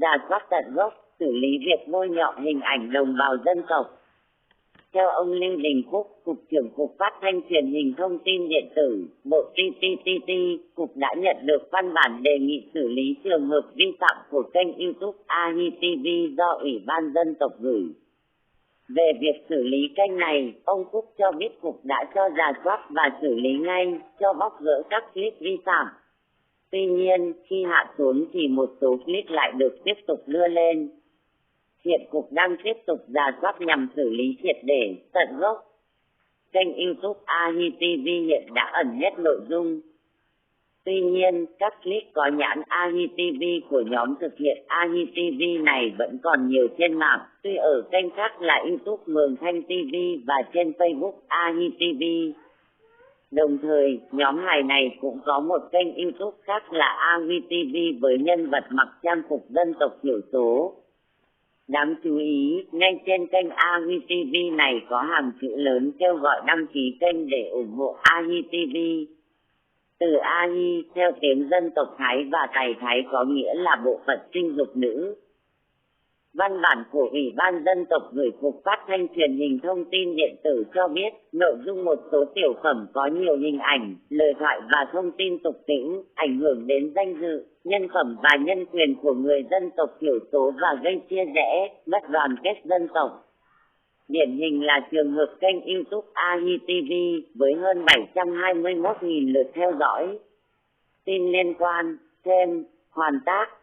rà soát tận gốc, xử lý việc bôi nhọ hình ảnh đồng bào dân tộc. Theo ông Lưu Đình Phúc, Cục trưởng Cục Phát thanh Truyền hình Thông tin Điện tử, Bộ TTTT, Cục đã nhận được văn bản đề nghị xử lý trường hợp vi phạm của kênh YouTube AhiTV do Ủy ban Dân tộc gửi. Về việc xử lý kênh này, ông Phúc cho biết Cục đã cho rà soát và xử lý ngay, cho bóc gỡ các clip vi phạm. Tuy nhiên, khi hạ xuống thì một số clip lại được tiếp tục đưa lên. Hiện Cục đang tiếp tục rà soát nhằm xử lý triệt để, tận gốc. Kênh YouTube AhiTV hiện đã ẩn hết nội dung. Tuy nhiên, các clip có nhãn AhiTV của nhóm thực hiện AhiTV này vẫn còn nhiều trên mạng, tuy ở kênh khác là YouTube Mường Thanh TV và trên Facebook AhiTV. Đồng thời, nhóm này cũng có một kênh YouTube khác là AhiTV với nhân vật mặc trang phục dân tộc thiểu số. Đáng chú ý, ngay trên kênh AhiTV này có hàng chữ lớn kêu gọi đăng ký kênh để ủng hộ AhiTV. Từ Ahi theo tiếng dân tộc Thái và Tài Thái có nghĩa là bộ phận sinh dục nữ. Văn bản của Ủy ban Dân tộc gửi Cục Phát thanh Truyền hình Thông tin Điện tử cho biết nội dung một số tiểu phẩm có nhiều hình ảnh, lời thoại và thông tin tục tĩu, ảnh hưởng đến danh dự, nhân phẩm và nhân quyền của người dân tộc thiểu số và gây chia rẽ, mất đoàn kết dân tộc. Điển hình là trường hợp kênh YouTube AhiTV với hơn 721.000 lượt theo dõi. Tin liên quan, thêm, hoàn tác.